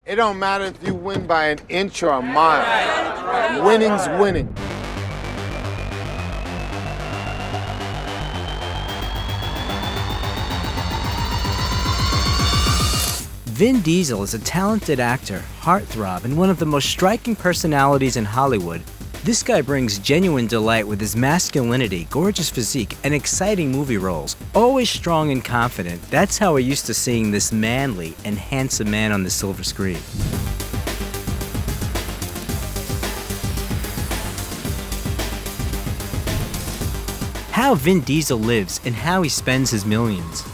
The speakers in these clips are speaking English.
It don't matter if you win by an inch or a mile. Winning's winning. Vin Diesel is a talented actor, heartthrob, and one of the most striking personalities in Hollywood. This guy brings genuine delight with his masculinity, gorgeous physique, and exciting movie roles. Always strong and confident, that's how we're used to seeing this manly and handsome man on the silver screen. How Vin Diesel lives and how he spends his millions.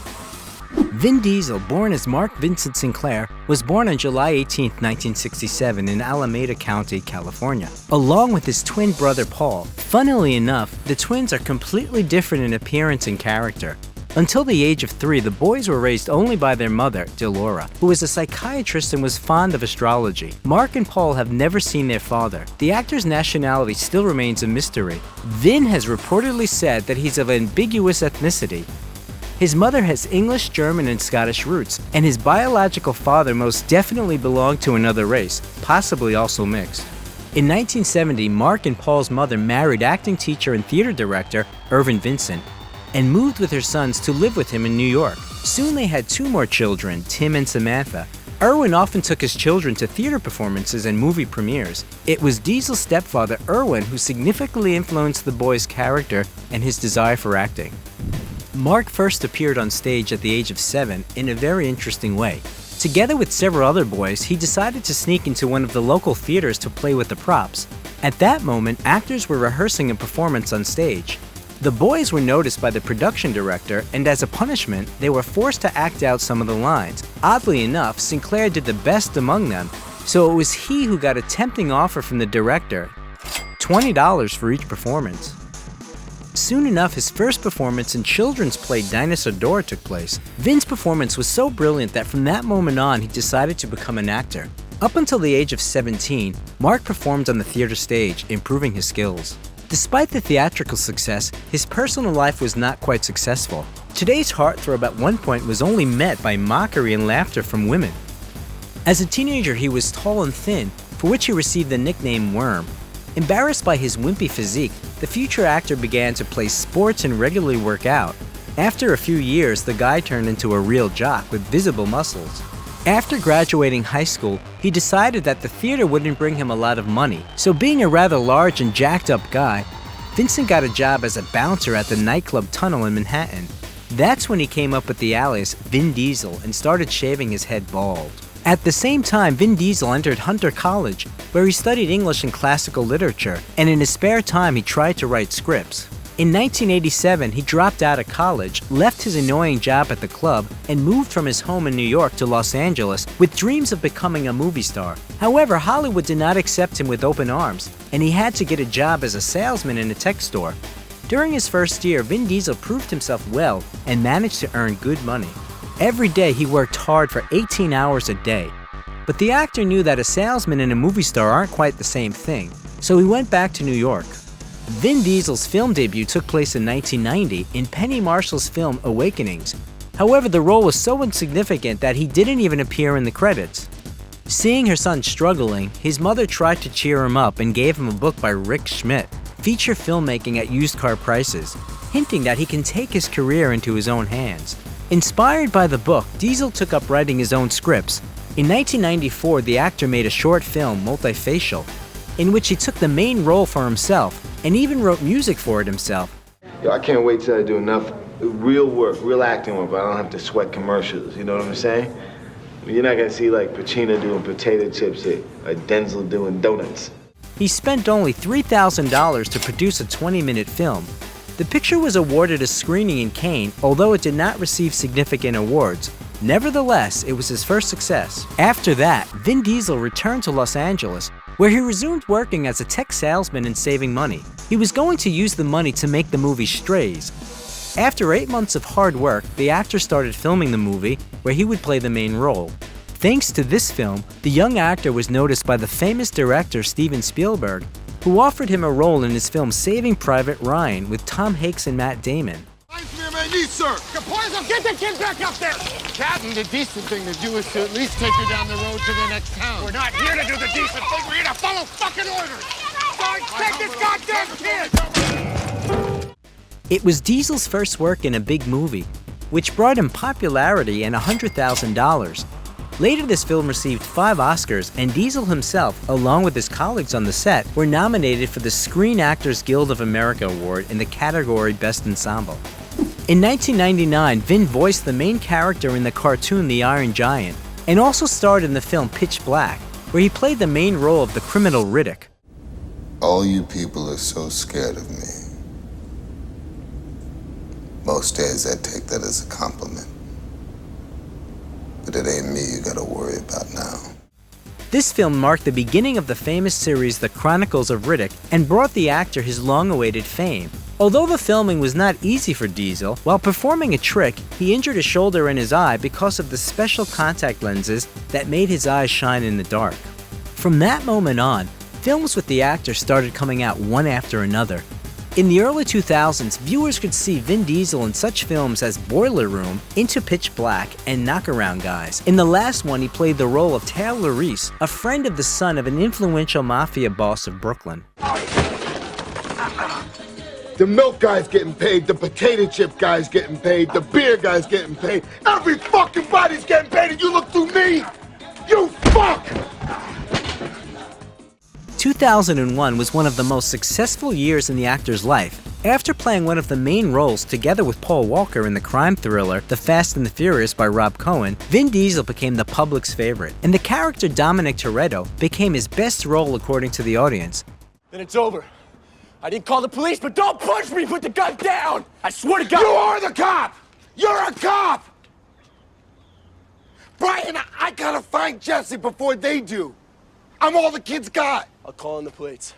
Vin Diesel, born as Mark Vincent Sinclair, was born on July 18, 1967 in Alameda County, California, along with his twin brother Paul. Funnily enough, the twins are completely different in appearance and character. Until the age of 3, the boys were raised only by their mother, Delora, who was a psychiatrist and was fond of astrology. Mark and Paul have never seen their father. The actor's nationality still remains a mystery. Vin has reportedly said that he's of ambiguous ethnicity. His mother has English, German, and Scottish roots, and his biological father most definitely belonged to another race, possibly also mixed. In 1970, Mark and Paul's mother married acting teacher and theater director Irvin Vincent and moved with her sons to live with him in New York. Soon they had 2 more children, Tim and Samantha. Irwin often took his children to theater performances and movie premieres. It was Diesel's stepfather, Irwin, who significantly influenced the boy's character and his desire for acting. Mark first appeared on stage at the age of 7 in a very interesting way. Together with several other boys, he decided to sneak into one of the local theaters to play with the props. At that moment, actors were rehearsing a performance on stage. The boys were noticed by the production director, and as a punishment, they were forced to act out some of the lines. Oddly enough, Sinclair did the best among them, so it was he who got a tempting offer from the director: $20 for each performance. Soon enough, his first performance in children's play Dinosaur Dora took place. Vin's performance was so brilliant that from that moment on, he decided to become an actor. Up until the age of 17, Mark performed on the theater stage, improving his skills. Despite the theatrical success, his personal life was not quite successful. Today's heartthrob at one point was only met by mockery and laughter from women. As a teenager, he was tall and thin, for which he received the nickname Worm. Embarrassed by his wimpy physique, the future actor began to play sports and regularly work out. After a few years, the guy turned into a real jock with visible muscles. After graduating high school, he decided that the theater wouldn't bring him a lot of money, so being a rather large and jacked up guy, Vincent got a job as a bouncer at the nightclub Tunnel in Manhattan. That's when he came up with the alias Vin Diesel and started shaving his head bald. At the same time, Vin Diesel entered Hunter College, where he studied English and classical literature, and in his spare time he tried to write scripts. In 1987, he dropped out of college, left his annoying job at the club, and moved from his home in New York to Los Angeles with dreams of becoming a movie star. However, Hollywood did not accept him with open arms, and he had to get a job as a salesman in a tech store. During his first year, Vin Diesel proved himself well and managed to earn good money. Every day he worked hard for 18 hours a day. But the actor knew that a salesman and a movie star aren't quite the same thing, so he went back to New York. Vin Diesel's film debut took place in 1990 in Penny Marshall's film Awakenings. However, the role was so insignificant that he didn't even appear in the credits. Seeing her son struggling, his mother tried to cheer him up and gave him a book by Rick Schmidt, Feature Filmmaking at Used Car Prices, hinting that he can take his career into his own hands. Inspired by the book, Diesel took up writing his own scripts. In 1994, the actor made a short film, Multifacial, in which he took the main role for himself and even wrote music for it himself. Yo, I can't wait till I do enough real work, real acting work, but I don't have to sweat commercials, you know what I'm saying? You're not gonna see like Pacino doing potato chips here, or Denzel doing donuts. He spent only $3,000 to produce a 20-minute film. The picture was awarded a screening in Cannes, although it did not receive significant awards. Nevertheless, it was his first success. After that, Vin Diesel returned to Los Angeles, where he resumed working as a tech salesman and saving money. He was going to use the money to make the movie Strays. After 8 months of hard work, the actor started filming the movie, where he would play the main role. Thanks to this film, the young actor was noticed by the famous director Steven Spielberg, who offered him a role in his film Saving Private Ryan with Tom Hanks and Matt Damon. Nice man, man. please, sir. Capozzo, get the kid back up there. Captain, the decent thing to do is to at least take her down the road to the next town. We're not here to do the decent thing. We're here to follow fucking orders. Sarge, take this goddamn kid. It was Diesel's first work in a big movie, which brought him popularity and $100,000. Later, this film received 5 Oscars, and Diesel himself, along with his colleagues on the set, were nominated for the Screen Actors Guild of America Award in the category Best Ensemble. In 1999, Vin voiced the main character in the cartoon The Iron Giant, and also starred in the film Pitch Black, where he played the main role of the criminal Riddick. All you people are so scared of me. Most days I take that as a compliment. But it ain't me you gotta worry about now. This film marked the beginning of the famous series The Chronicles of Riddick and brought the actor his long-awaited fame. Although the filming was not easy for Diesel, while performing a trick, he injured a shoulder and his eye because of the special contact lenses that made his eyes shine in the dark. From that moment on, films with the actor started coming out one after another. In the early 2000s, viewers could see Vin Diesel in such films as Boiler Room, Into Pitch Black, and Knockaround Guys. In the last one, he played the role of Taylor Reese, a friend of the son of an influential mafia boss of Brooklyn. The milk guy's getting paid, the potato chip guy's getting paid, the beer guy's getting paid. Every fucking body's getting paid, and you look through me? You fuck! 2001 was one of the most successful years in the actor's life. After playing one of the main roles together with Paul Walker in the crime thriller The Fast and the Furious by Rob Cohen, Vin Diesel became the public's favorite, and the character Dominic Toretto became his best role according to the audience. Then it's over. I didn't call the police, but don't push me! Put the gun down! I swear to God! You are the cop! You're a cop! Brian, I gotta find Jesse before they do. I'm all the kids got. I'll call in the plates.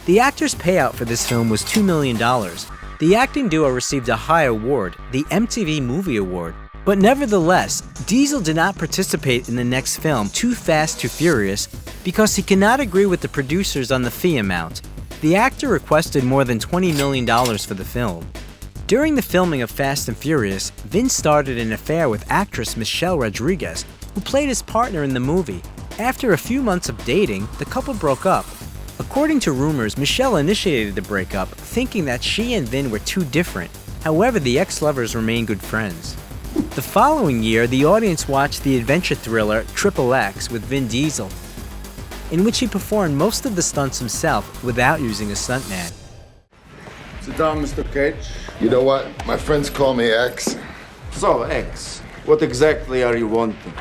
The actor's payout for this film was $2 million. The acting duo received a high award, the MTV Movie Award. But nevertheless, Diesel did not participate in the next film, Too Fast, Too Furious, because he cannot agree with the producers on the fee amount. The actor requested more than $20 million for the film. During the filming of Fast and Furious, Vin started an affair with actress Michelle Rodriguez, who played his partner in the movie. After a few months of dating, the couple broke up. According to rumors, Michelle initiated the breakup, thinking that she and Vin were too different. However, the ex-lovers remain good friends. The following year, the audience watched the adventure thriller Triple X with Vin Diesel, in which he performed most of the stunts himself without using a stuntman. Sit down, Mr. Cage. You know what? My friends call me X. So, X, what exactly are you wanting?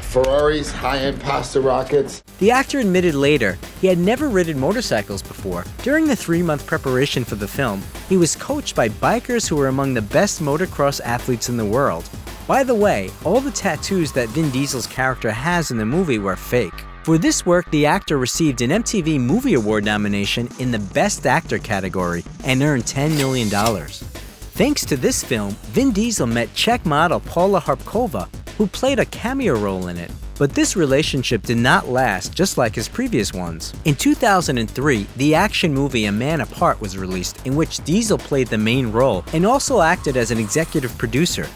Ferraris, high-end pasta rockets. The actor admitted later he had never ridden motorcycles before. During the 3-month preparation for the film, he was coached by bikers who were among the best motocross athletes in the world. By the way, all the tattoos that Vin Diesel's character has in the movie were fake. For this work, the actor received an MTV Movie Award nomination in the Best Actor category and earned $10 million. Thanks to this film, Vin Diesel met Czech model Paula Harpkova, who played a cameo role in it. But this relationship did not last, just like his previous ones. In 2003, the action movie A Man Apart was released, in which Diesel played the main role and also acted as an executive producer.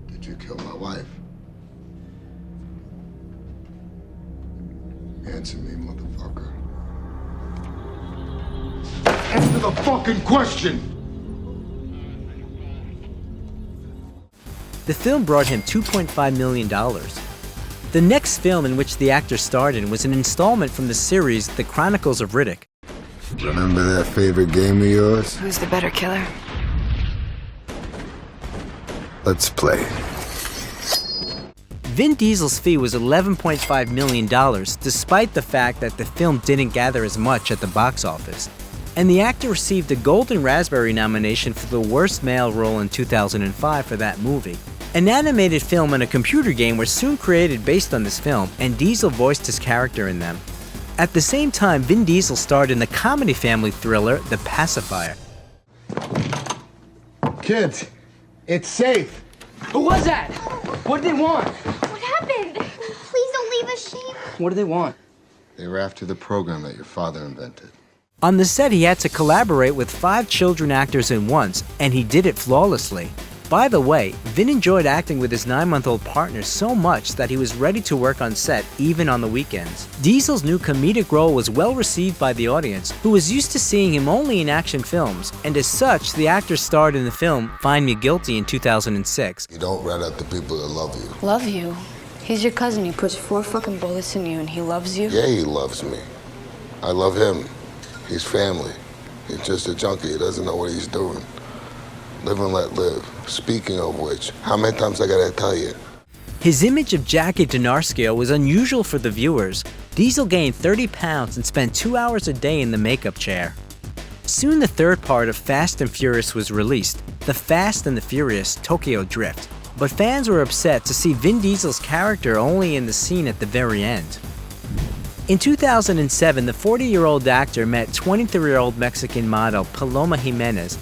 Did you kill my wife? Answer me, motherfucker. Answer the fucking question! The film brought him $2.5 million. The next film in which the actor starred in was an installment from the series The Chronicles of Riddick. Remember that favorite game of yours? Who's the better killer? Let's play. Vin Diesel's fee was $11.5 million, despite the fact that the film didn't gather as much at the box office. And the actor received a Golden Raspberry nomination for the worst male role in 2005 for that movie. An animated film and a computer game were soon created based on this film, and Diesel voiced his character in them. At the same time, Vin Diesel starred in the comedy family thriller The Pacifier. Kids, it's safe. Who was that? What did they want? What happened? Please don't leave us, Shane. What do they want? They were after the program that your father invented. On the set, he had to collaborate with 5 children actors at once, and he did it flawlessly. By the way, Vin enjoyed acting with his 9-month-old partner so much that he was ready to work on set even on the weekends. Diesel's new comedic role was well received by the audience, who was used to seeing him only in action films, and as such, the actor starred in the film Find Me Guilty in 2006. You don't rat out the people that love you. Love you? He's your cousin. He puts 4 fucking bullets in you and he loves you? Yeah, he loves me. I love him. He's family. He's just a junkie. He doesn't know what he's doing. Live and let live. Speaking of which, how many times I gotta tell you? His image of Jackie DiNarcio was unusual for the viewers. Diesel gained 30 pounds and spent 2 hours a day in the makeup chair. Soon the third part of Fast and Furious was released, The Fast and the Furious Tokyo Drift. But fans were upset to see Vin Diesel's character only in the scene at the very end. In 2007, the 40-year-old actor met 23-year-old Mexican model Paloma Jiménez.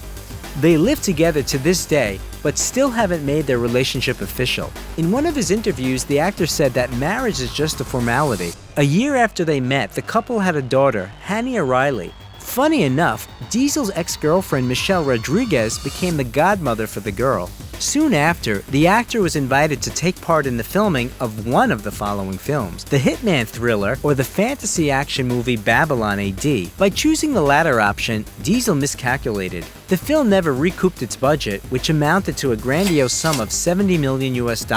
They live together to this day, but still haven't made their relationship official. In one of his interviews, the actor said that marriage is just a formality. A year after they met, the couple had a daughter, Hania Riley. Funny enough, Diesel's ex-girlfriend Michelle Rodriguez became the godmother for the girl. Soon after, the actor was invited to take part in the filming of one of the following films, the hitman thriller or the fantasy action movie Babylon AD. By choosing the latter option, Diesel miscalculated. The film never recouped its budget, which amounted to a grandiose sum of $70 million US,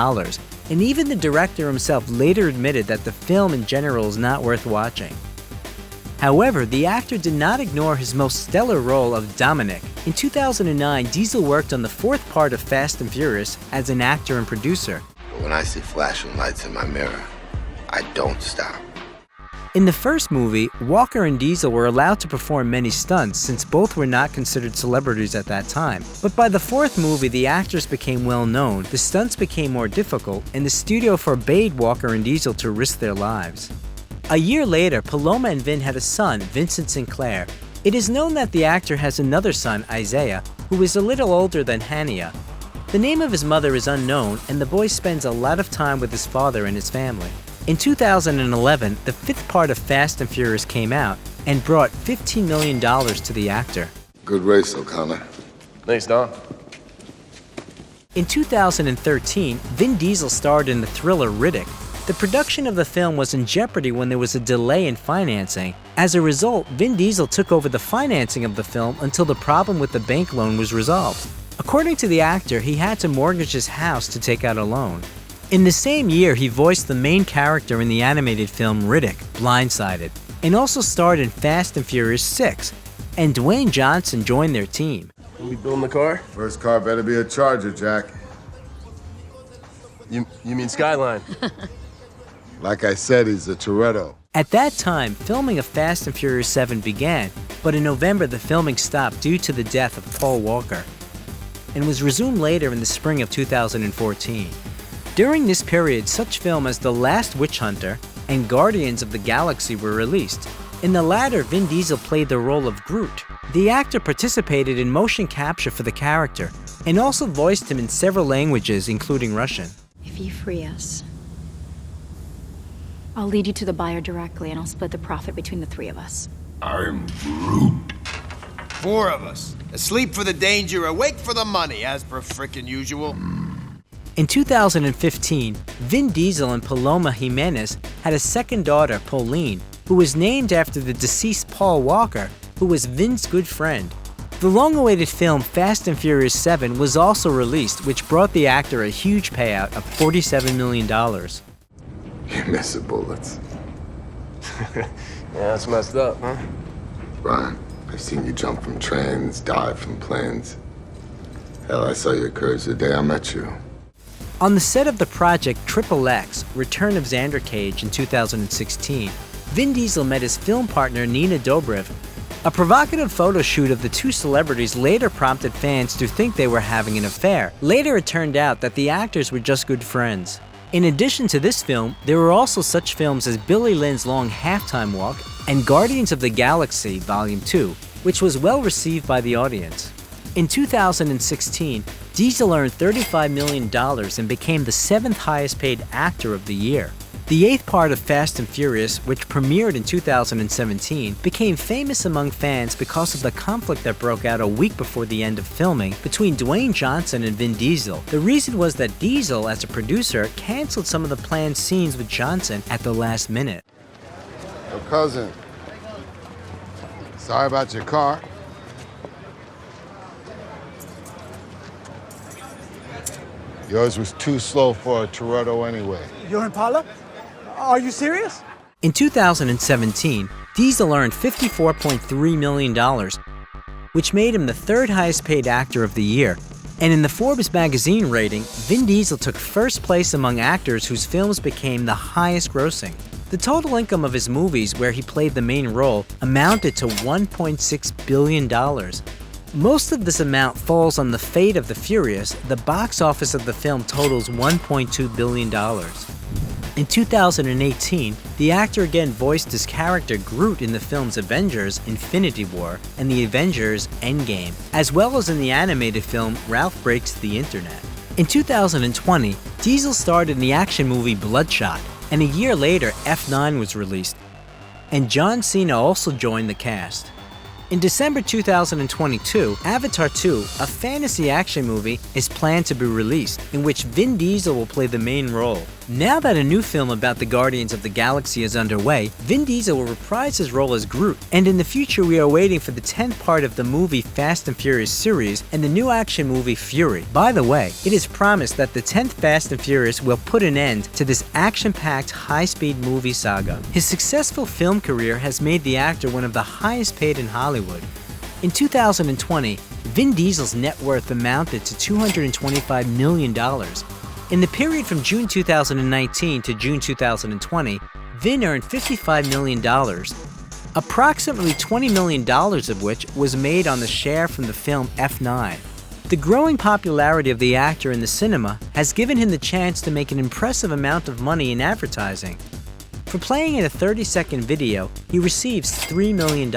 and even the director himself later admitted that the film in general is not worth watching. However, the actor did not ignore his most stellar role of Dominic. In 2009, Diesel worked on the 4th part of Fast and Furious as an actor and producer. When I see flashing lights in my mirror, I don't stop. In the first movie, Walker and Diesel were allowed to perform many stunts since both were not considered celebrities at that time. But by the 4th movie, the actors became well known, the stunts became more difficult, and the studio forbade Walker and Diesel to risk their lives. A year later, Paloma and Vin had a son, Vincent Sinclair. It is known that the actor has another son, Isaiah, who is a little older than Hania. The name of his mother is unknown, and the boy spends a lot of time with his father and his family. In 2011, the 5th part of Fast and Furious came out and brought $15 million to the actor. Good race, O'Connor. Thanks, Don. In 2013, Vin Diesel starred in the thriller Riddick. The production of the film was in jeopardy when there was a delay in financing. As a result, Vin Diesel took over the financing of the film until the problem with the bank loan was resolved. According to the actor, he had to mortgage his house to take out a loan. In the same year, he voiced the main character in the animated film Riddick, Blindsided, and also starred in Fast and Furious 6, and Dwayne Johnson joined their team. We building the car? First car better be a Charger, Jack. You mean Skyline? Like I said, he's a Toretto. At that time, filming of Fast and Furious 7 began, but in November the filming stopped due to the death of Paul Walker, and was resumed later in the spring of 2014. During this period, such films as The Last Witch Hunter and Guardians of the Galaxy were released. In the latter, Vin Diesel played the role of Groot. The actor participated in motion capture for the character, and also voiced him in several languages, including Russian. If you free us, I'll lead you to the buyer directly and I'll split the profit between the 3 of us. I'm Groot. 4 of us. Asleep for the danger, awake for the money, as per frickin' usual. In 2015, Vin Diesel and Paloma Jiménez had a second daughter, Pauline, who was named after the deceased Paul Walker, who was Vin's good friend. The long-awaited film Fast and Furious 7 was also released, which brought the actor a huge payout of $47 million. You miss the bullets. Yeah, that's messed up, huh? Brian, I've seen you jump from trains, dive from planes. Hell, I saw your courage the day I met you. On the set of the project XXX, Return of Xander Cage in 2016, Vin Diesel met his film partner Nina Dobrev. A provocative photo shoot of the 2 celebrities later prompted fans to think they were having an affair. Later it turned out that the actors were just good friends. In addition to this film, there were also such films as Billy Lynn's Long Halftime Walk and Guardians of the Galaxy Volume 2, which was well received by the audience. In 2016, Diesel earned $35 million and became the 7th highest paid actor of the year. The eighth part of Fast and Furious, which premiered in 2017, became famous among fans because of the conflict that broke out a week before the end of filming between Dwayne Johnson and Vin Diesel. The reason was that Diesel, as a producer, canceled some of the planned scenes with Johnson at the last minute. Yo, cousin, sorry about your car. Yours was too slow for a Toretto anyway. Your Impala? Are you serious? In 2017, Diesel earned $54.3 million, which made him the third highest paid actor of the year. And in the Forbes magazine rating, Vin Diesel took first place among actors whose films became the highest grossing. The total income of his movies, where he played the main role, amounted to $1.6 billion. Most of this amount falls on The Fate of the Furious. The box office of the film totals $1.2 billion. In 2018, the actor again voiced his character Groot in the films Avengers: Infinity War and The Avengers: Endgame, as well as in the animated film Ralph Breaks the Internet. In 2020, Diesel starred in the action movie Bloodshot, and a year later F9 was released, and John Cena also joined the cast. In December 2022, Avatar 2, a fantasy action movie, is planned to be released, in which Vin Diesel will play the main role. Now that a new film about the Guardians of the Galaxy is underway, Vin Diesel will reprise his role as Groot, and in the future we are waiting for the 10th part of the movie Fast and Furious series and the new action movie Fury. By the way, it is promised that the 10th Fast and Furious will put an end to this action-packed, high-speed movie saga. His successful film career has made the actor one of the highest paid in Hollywood. In 2020, Vin Diesel's net worth amounted to $225 million. In the period from June 2019 to June 2020, Vin earned $55 million, approximately $20 million of which was made on the share from the film F9. The growing popularity of the actor in the cinema has given him the chance to make an impressive amount of money in advertising. For playing in a 30-second video, he receives $3 million.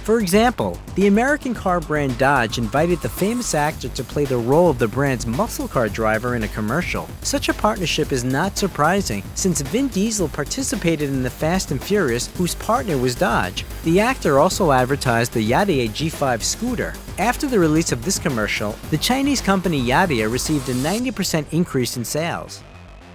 For example, the American car brand Dodge invited the famous actor to play the role of the brand's muscle car driver in a commercial. Such a partnership is not surprising, since Vin Diesel participated in the Fast and Furious, whose partner was Dodge. The actor also advertised the Yadea G5 scooter. After the release of this commercial, the Chinese company Yadea received a 90% increase in sales.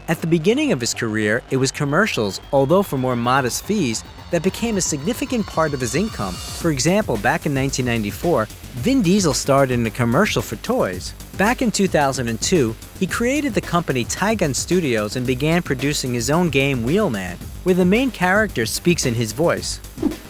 At the beginning of his career, it was commercials, although for more modest fees, that became a significant part of his income. For example, back in 1994, Vin Diesel starred in a commercial for toys. Back in 2002, he created the company Tygun Studios and began producing his own game Wheelman, where the main character speaks in his voice.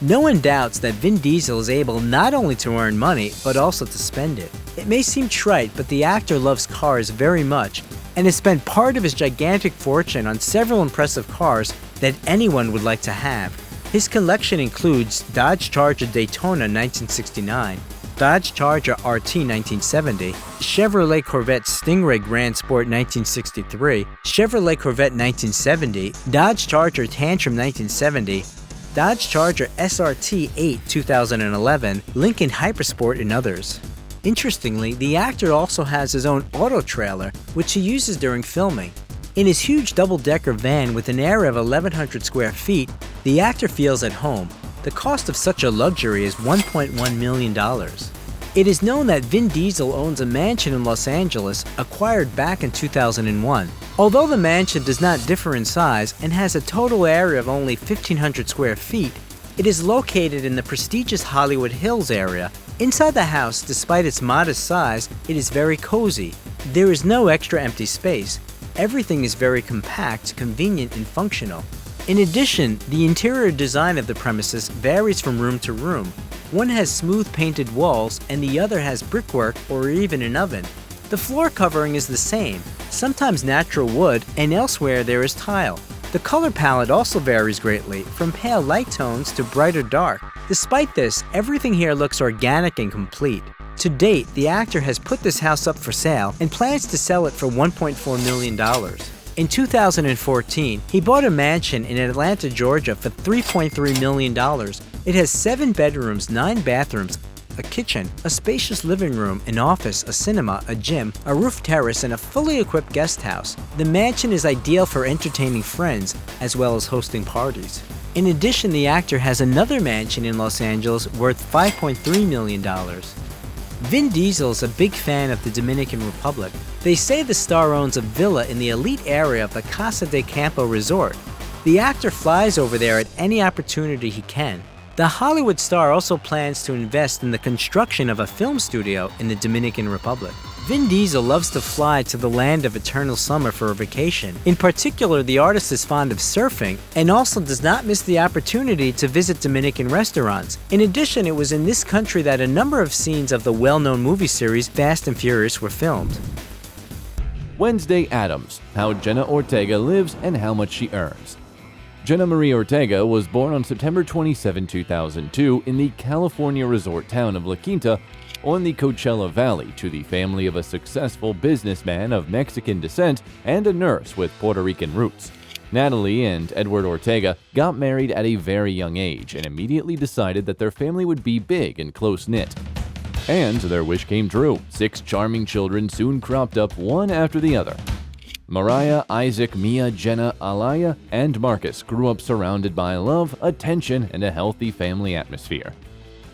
No one doubts that Vin Diesel is able not only to earn money, but also to spend it. It may seem trite, but the actor loves cars very much, and has spent part of his gigantic fortune on several impressive cars that anyone would like to have. His collection includes Dodge Charger Daytona 1969, Dodge Charger RT 1970, Chevrolet Corvette Stingray Grand Sport 1963, Chevrolet Corvette 1970, Dodge Charger Tantrum 1970, Dodge Charger SRT 8 2011, Lincoln Hypersport, and others. Interestingly, the actor also has his own auto trailer, which he uses during filming. In his huge double-decker van with an area of 1,100 square feet, the actor feels at home. The cost of such a luxury is $1.1 million. It is known that Vin Diesel owns a mansion in Los Angeles acquired back in 2001. Although the mansion does not differ in size and has a total area of only 1,500 square feet, it is located in the prestigious Hollywood Hills area. Inside the house, despite its modest size, it is very cozy. There is no extra empty space. Everything is very compact, convenient, and functional. In addition, the interior design of the premises varies from room to room. One has smooth painted walls and the other has brickwork or even an oven. The floor covering is the same, sometimes natural wood, and elsewhere there is tile. The color palette also varies greatly, from pale light tones to brighter dark. Despite this, everything here looks organic and complete. To date, the actor has put this house up for sale and plans to sell it for $1.4 million. In 2014, he bought a mansion in Atlanta, Georgia for $3.3 million. It has 7 bedrooms, 9 bathrooms, a a kitchen, a spacious living room, an office, a cinema, a gym, a roof terrace, and a fully equipped guest house. The mansion is ideal for entertaining friends as well as hosting parties. In addition, the actor has another mansion in Los Angeles worth $5.3 million. Vin Diesel is a big fan of the Dominican Republic. They say the star owns a villa in the elite area of the Casa de Campo resort. The actor flies over there at any opportunity he can. The Hollywood star also plans to invest in the construction of a film studio in the Dominican Republic. Vin Diesel loves to fly to the land of eternal summer for a vacation. In particular, the artist is fond of surfing and also does not miss the opportunity to visit Dominican restaurants. In addition, it was in this country that a number of scenes of the well-known movie series Fast and Furious were filmed. Wednesday Addams, how Jenna Ortega lives and how much she earns. Jenna Marie Ortega was born on September 27, 2002 in the California resort town of La Quinta on the Coachella Valley to the family of a successful businessman of Mexican descent and a nurse with Puerto Rican roots. Natalie and Edward Ortega got married at a very young age and immediately decided that their family would be big and close-knit. And their wish came true. 6 charming children soon cropped up one after the other. Mariah, Isaac, Mia, Jenna, Alaya, and Marcus grew up surrounded by love, attention, and a healthy family atmosphere.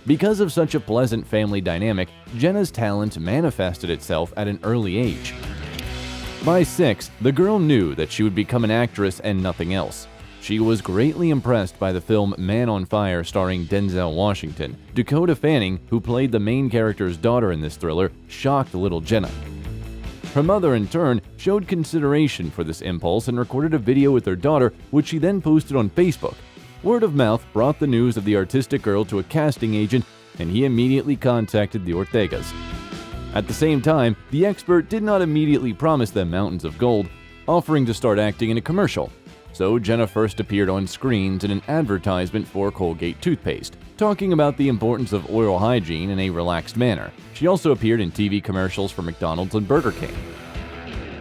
Because of such a pleasant family dynamic, Jenna's talent manifested itself at an early age. By 6, the girl knew that she would become an actress and nothing else. She was greatly impressed by the film Man on Fire starring Denzel Washington. Dakota Fanning, who played the main character's daughter in this thriller, shocked little Jenna. Her mother, in turn, showed consideration for this impulse and recorded a video with her daughter, which she then posted on Facebook. Word of mouth brought the news of the artistic girl to a casting agent, and he immediately contacted the Ortegas. At the same time, the expert did not immediately promise them mountains of gold, offering to start acting in a commercial. So Jenna first appeared on screens in an advertisement for Colgate toothpaste, talking about the importance of oral hygiene in a relaxed manner. She also appeared in TV commercials for McDonald's and Burger King.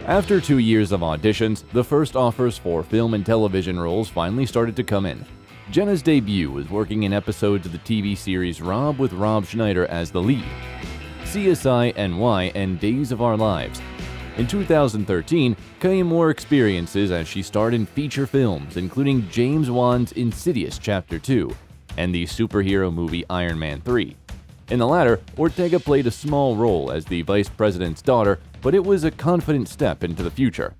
After 2 years of auditions, the first offers for film and television roles finally started to come in. Jenna's debut was working in episodes of the TV series Rob with Rob Schneider as the lead, CSI NY, and Days of Our Lives. In 2013, came more experiences as she starred in feature films, including James Wan's Insidious Chapter 2 and the superhero movie Iron Man 3. In the latter, Ortega played a small role as the vice president's daughter, but it was a confident step into the future.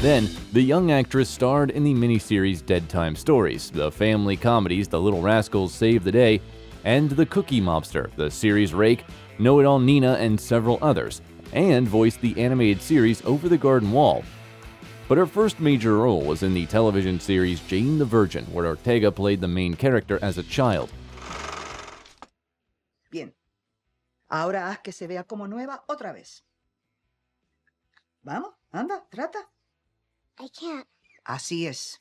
Then, the young actress starred in the miniseries Dead Time Stories, the family comedies The Little Rascals Save the Day, and The Cookie Mobster, the series Rake, Know-It-All Nina, and several others, and voiced the animated series Over the Garden Wall. But her first major role was in the television series Jane the Virgin, where Ortega played the main character as a child. Bien. Ahora haz que se vea como nueva otra vez. Vamos, anda, trata. I can't. Así es.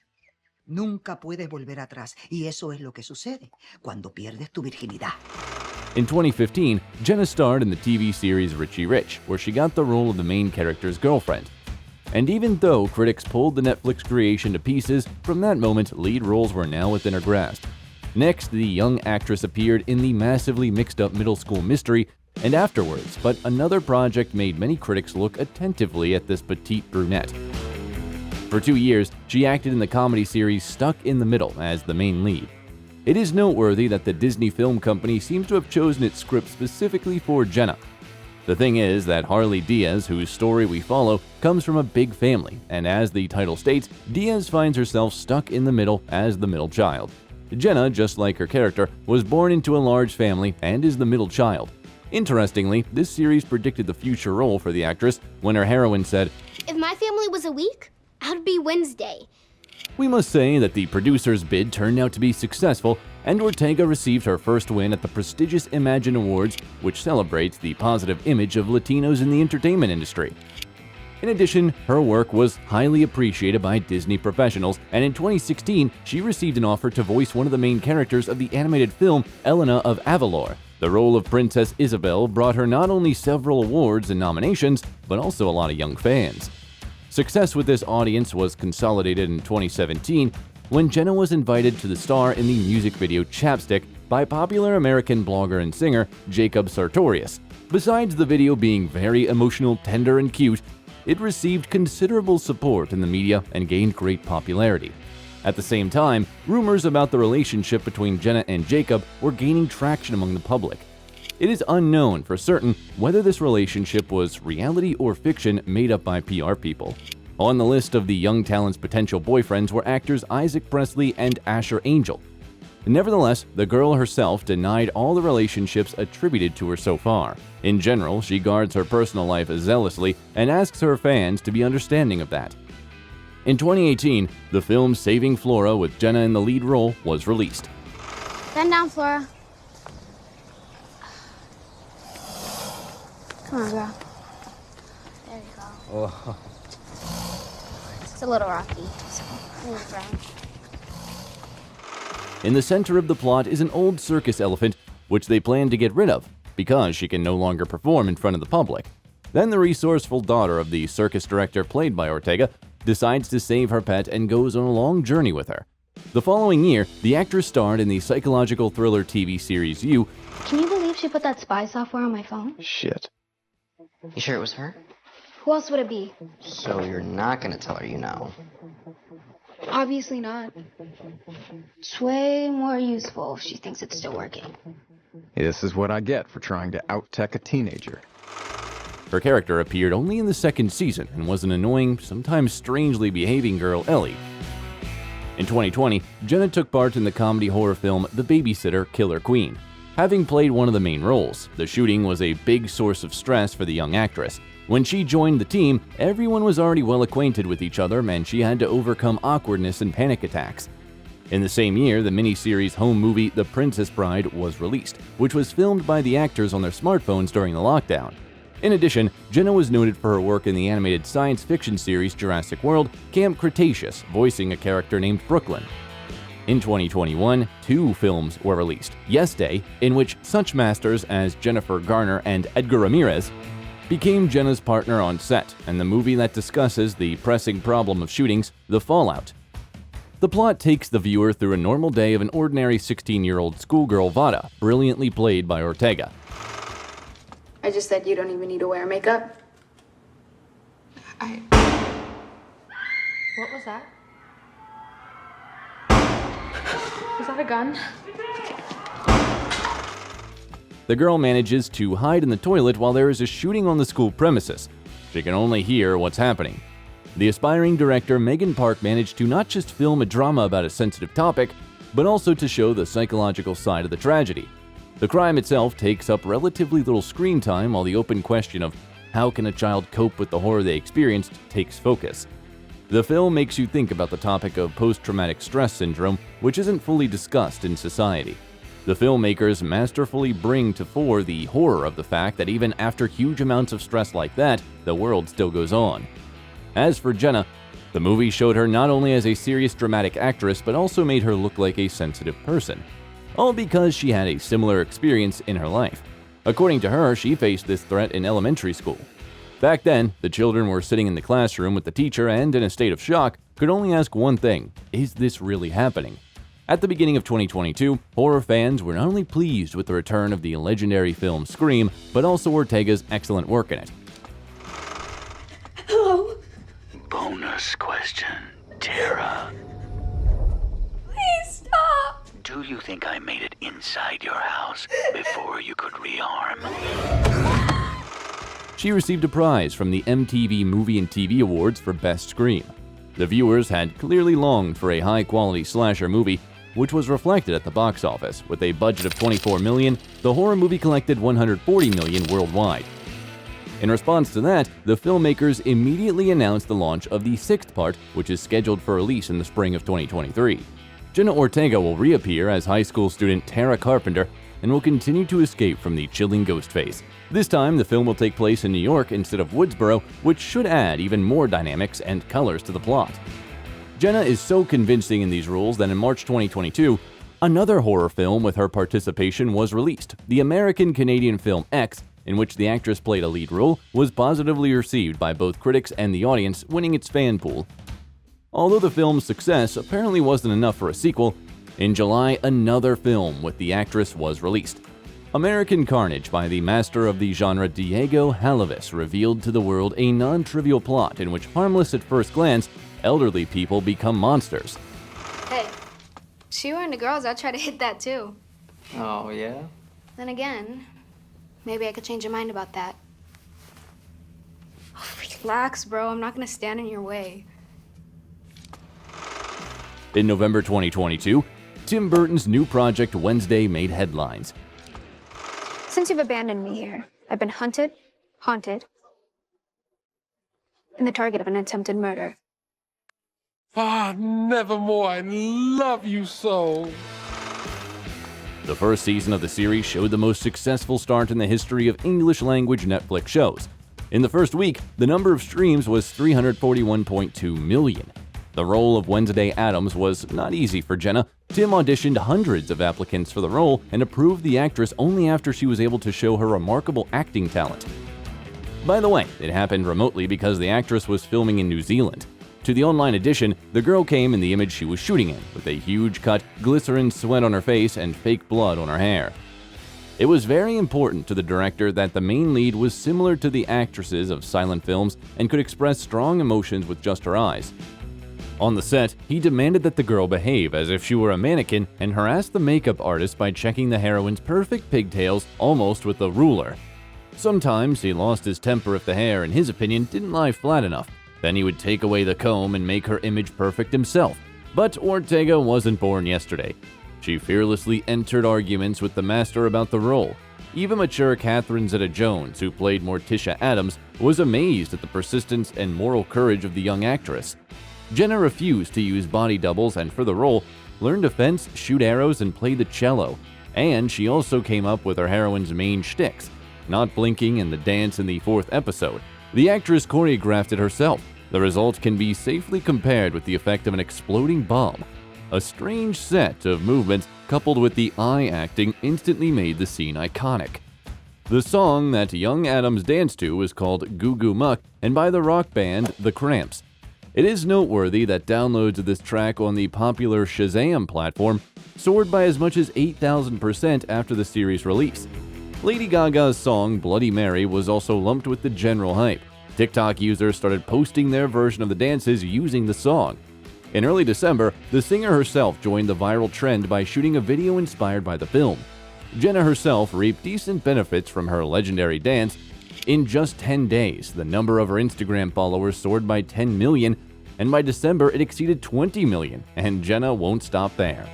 Nunca puedes volver atrás, y eso es lo que sucede cuando pierdes tu virginidad. In 2015, Jenna starred in the TV series Richie Rich, where she got the role of the main character's girlfriend. And even though critics pulled the Netflix creation to pieces, from that moment, lead roles were now within her grasp. Next, the young actress appeared in the massively mixed-up middle school mystery, and afterwards, but another project made many critics look attentively at this petite brunette. For 2 years, she acted in the comedy series Stuck in the Middle as the main lead. It is noteworthy that the Disney Film Company seems to have chosen its script specifically for Jenna. The thing is that Harley Diaz, whose story we follow, comes from a big family, and as the title states, Diaz finds herself stuck in the middle as the middle child. Jenna, just like her character, was born into a large family and is the middle child. Interestingly, this series predicted the future role for the actress when her heroine said, "If my family was a week, I'd be Wednesday." We must say that the producer's bid turned out to be successful, and Ortega received her first win at the prestigious Imagine Awards, which celebrates the positive image of Latinos in the entertainment industry. In addition, her work was highly appreciated by Disney professionals, and in 2016, she received an offer to voice one of the main characters of the animated film Elena of Avalor. The role of Princess Isabel brought her not only several awards and nominations, but also a lot of young fans. Success with this audience was consolidated in 2017 when Jenna was invited to the star in the music video Chapstick by popular American blogger and singer Jacob Sartorius. Besides the video being very emotional, tender, and cute, it received considerable support in the media and gained great popularity. At the same time, rumors about the relationship between Jenna and Jacob were gaining traction among the public. It is unknown for certain whether this relationship was reality or fiction made up by PR people. On the list of the young talent's potential boyfriends were actors Isaac Presley and Asher Angel. Nevertheless, the girl herself denied all the relationships attributed to her so far. In general, she guards her personal life zealously and asks her fans to be understanding of that. In 2018, the film Saving Flora with Jenna in the lead role was released. Bend down, Flora. Come on, girl. There you go. Oh. It's a little rocky, so move around. In the center of the plot is an old circus elephant, which they plan to get rid of because she can no longer perform in front of the public. Then the resourceful daughter of the circus director played by Ortega decides to save her pet and goes on a long journey with her. The following year, the actress starred in the psychological thriller TV series You. Can you believe she put that spy software on my phone? Shit. You sure it was her? Who else would it be? So you're not gonna tell her you know? Obviously not. It's way more useful if she thinks it's still working. This is what I get for trying to out-tech a teenager. Her character appeared only in the second season and was an annoying, sometimes strangely behaving girl, Ellie. In 2020, Jenna took part in the comedy horror film The Babysitter Killer Queen. Having played one of the main roles, the shooting was a big source of stress for the young actress. When she joined the team, everyone was already well acquainted with each other and she had to overcome awkwardness and panic attacks. In the same year, the miniseries home movie The Princess Bride was released, which was filmed by the actors on their smartphones during the lockdown. In addition, Jenna was noted for her work in the animated science fiction series Jurassic World, Camp Cretaceous, voicing a character named Brooklyn. In 2021, 2 films were released. Yes Day, in which such masters as Jennifer Garner and Edgar Ramirez became Jenna's partner on set, and the movie that discusses the pressing problem of shootings, The Fallout. The plot takes the viewer through a normal day of an ordinary 16-year-old schoolgirl, Vada, brilliantly played by Ortega. I just said you don't even need to wear makeup. What was that? Was that a gun? The girl manages to hide in the toilet while there is a shooting on the school premises. She can only hear what's happening. The aspiring director Megan Park managed to not just film a drama about a sensitive topic, but also to show the psychological side of the tragedy. The crime itself takes up relatively little screen time, while the open question of how can a child cope with the horror they experienced takes focus. The film makes you think about the topic of post-traumatic stress syndrome, which isn't fully discussed in society. The filmmakers masterfully bring to fore the horror of the fact that even after huge amounts of stress like that, the world still goes on. As for Jenna, the movie showed her not only as a serious dramatic actress, but also made her look like a sensitive person. All because she had a similar experience in her life. According to her, she faced this threat in elementary school. Back then, the children were sitting in the classroom with the teacher and, in a state of shock, could only ask one thing: is this really happening? At the beginning of 2022, horror fans were not only pleased with the return of the legendary film Scream, but also Ortega's excellent work in it. Hello? Bonus question, Tara. Please stop! Do you think I made it inside your house before you could rearm? She received a prize from the MTV Movie and TV Awards for Best Scream. The viewers had clearly longed for a high-quality slasher movie, which was reflected at the box office. With a budget of $24 million, the horror movie collected $140 million worldwide. In response to that, the filmmakers immediately announced the launch of the 6th part, which is scheduled for release in the spring of 2023. Jenna Ortega will reappear as high school student Tara Carpenter and will continue to escape from the chilling ghost face. This time, the film will take place in New York instead of Woodsboro, which should add even more dynamics and colors to the plot. Jenna is so convincing in these roles that in March 2022, another horror film with her participation was released. The American-Canadian film X, in which the actress played a lead role, was positively received by both critics and the audience, winning its fan pool. Although the film's success apparently wasn't enough for a sequel, In July, another film with the actress was released. American Carnage by the master of the genre Diego Halavis revealed to the world a non-trivial plot in which harmless at first glance, elderly people become monsters. Hey, if you were into girls, I'd try to hit that too. Oh, yeah? Then again, maybe I could change your mind about that. Oh, relax, bro. I'm not gonna stand in your way. In November 2022, Tim Burton's new project Wednesday made headlines. Since you've abandoned me here, I've been hunted, haunted, and the target of an attempted murder. Ah, nevermore. I love you so. The first season of the series showed the most successful start in the history of English-language Netflix shows. In the first week, the number of streams was 341.2 million. The role of Wednesday Addams was not easy for Jenna. Tim auditioned hundreds of applicants for the role and approved the actress only after she was able to show her remarkable acting talent. By the way, it happened remotely because the actress was filming in New Zealand. To the online edition, the girl came in the image she was shooting in, with a huge cut, glycerin sweat on her face, and fake blood on her hair. It was very important to the director that the main lead was similar to the actresses of silent films and could express strong emotions with just her eyes. On the set, he demanded that the girl behave as if she were a mannequin and harassed the makeup artist by checking the heroine's perfect pigtails almost with a ruler. Sometimes he lost his temper if the hair, in his opinion, didn't lie flat enough. Then he would take away the comb and make her image perfect himself. But Ortega wasn't born yesterday. She fearlessly entered arguments with the master about the role. Even mature Catherine Zeta-Jones, who played Morticia Addams, was amazed at the persistence and moral courage of the young actress. Jenna refused to use body doubles and, for the role, learned to fence, shoot arrows, and play the cello. And she also came up with her heroine's main shticks, not blinking and the dance in the 4th episode. The actress choreographed it herself. The result can be safely compared with the effect of an exploding bomb. A strange set of movements coupled with the eye acting instantly made the scene iconic. The song that young Addams danced to was called Goo Goo Muck and by the rock band The Cramps. It is noteworthy that downloads of this track on the popular Shazam platform soared by as much as 8,000% after the series' release. Lady Gaga's song Bloody Mary was also lumped with the general hype. TikTok users started posting their version of the dances using the song. In early December, the singer herself joined the viral trend by shooting a video inspired by the film. Jenna herself reaped decent benefits from her legendary dance. In just 10 days, the number of her Instagram followers soared by 10 million, and by December it exceeded 20 million, and Jenna won't stop there.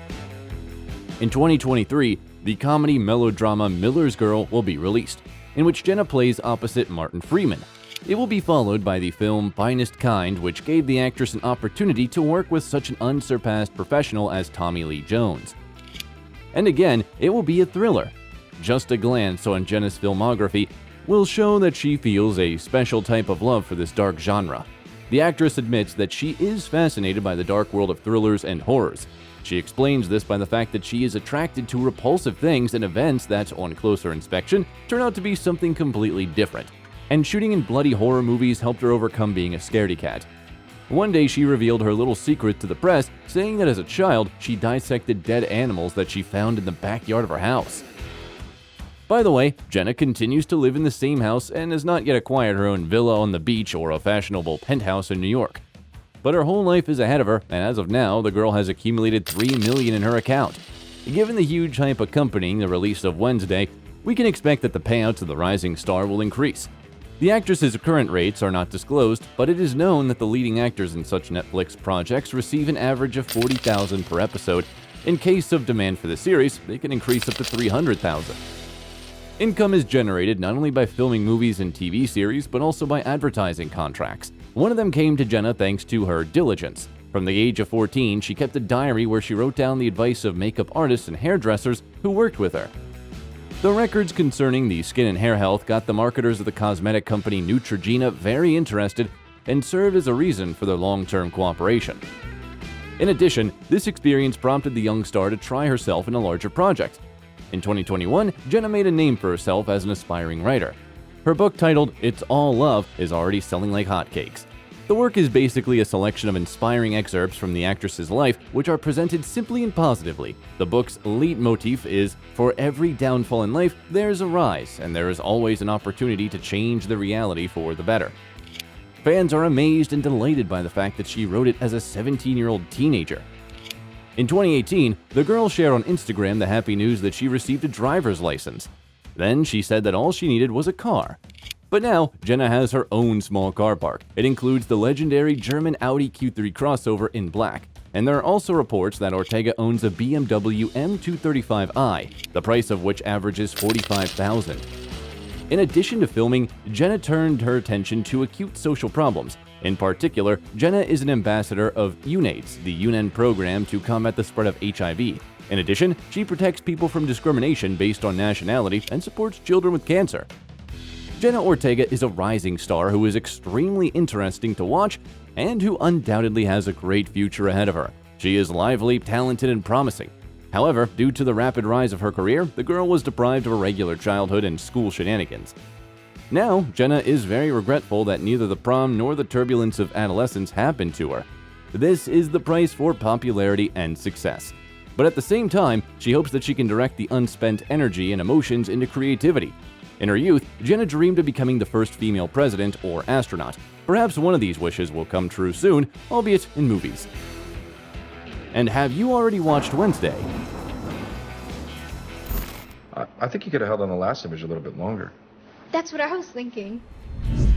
In 2023, the comedy melodrama Miller's Girl will be released, in which Jenna plays opposite Martin Freeman. It will be followed by the film Finest Kind, which gave the actress an opportunity to work with such an unsurpassed professional as Tommy Lee Jones. And again, it will be a thriller. Just a glance on Jenna's filmography will show that she feels a special type of love for this dark genre. The actress admits that she is fascinated by the dark world of thrillers and horrors. She explains this by the fact that she is attracted to repulsive things and events that, on closer inspection, turn out to be something completely different. And shooting in bloody horror movies helped her overcome being a scaredy cat. One day she revealed her little secret to the press, saying that as a child, she dissected dead animals that she found in the backyard of her house. By the way, Jenna continues to live in the same house and has not yet acquired her own villa on the beach or a fashionable penthouse in New York. But her whole life is ahead of her, and as of now, the girl has accumulated $3 million in her account. Given the huge hype accompanying the release of Wednesday, we can expect that the payout to the rising star will increase. The actress's current rates are not disclosed, but it is known that the leading actors in such Netflix projects receive an average of $40,000 per episode. In case of demand for the series, they can increase up to $300,000. Income is generated not only by filming movies and TV series, but also by advertising contracts. One of them came to Jenna thanks to her diligence. From the age of 14, she kept a diary where she wrote down the advice of makeup artists and hairdressers who worked with her. The records concerning the skin and hair health got the marketers of the cosmetic company Neutrogena very interested and served as a reason for their long-term cooperation. In addition, this experience prompted the young star to try herself in a larger project. In 2021, Jenna made a name for herself as an aspiring writer. Her book titled It's All Love is already selling like hotcakes. The work is basically a selection of inspiring excerpts from the actress's life, which are presented simply and positively. The book's leitmotif is, for every downfall in life, there's a rise, and there is always an opportunity to change the reality for the better. Fans are amazed and delighted by the fact that she wrote it as a 17-year-old teenager. In 2018, the girl shared on Instagram the happy news that she received a driver's license. Then she said that all she needed was a car. But now, Jenna has her own small car park. It includes the legendary German Audi Q3 crossover in black. And there are also reports that Ortega owns a BMW M235i, the price of which averages $45,000. In addition to filming, Jenna turned her attention to acute social problems. In particular, Jenna is an ambassador of UNAIDS, the UN program to combat the spread of HIV. In addition, she protects people from discrimination based on nationality and supports children with cancer. Jenna Ortega is a rising star who is extremely interesting to watch and who undoubtedly has a great future ahead of her. She is lively, talented, and promising. However, due to the rapid rise of her career, the girl was deprived of a regular childhood and school shenanigans. Now, Jenna is very regretful that neither the prom nor the turbulence of adolescence happened to her. This is the price for popularity and success. But at the same time, she hopes that she can direct the unspent energy and emotions into creativity. In her youth, Jenna dreamed of becoming the first female president or astronaut. Perhaps one of these wishes will come true soon, albeit in movies. And have you already watched Wednesday? I think you could have held on the last image a little bit longer. That's what I was thinking.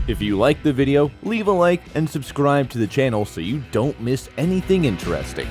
If you liked the video, leave a like and subscribe to the channel so you don't miss anything interesting.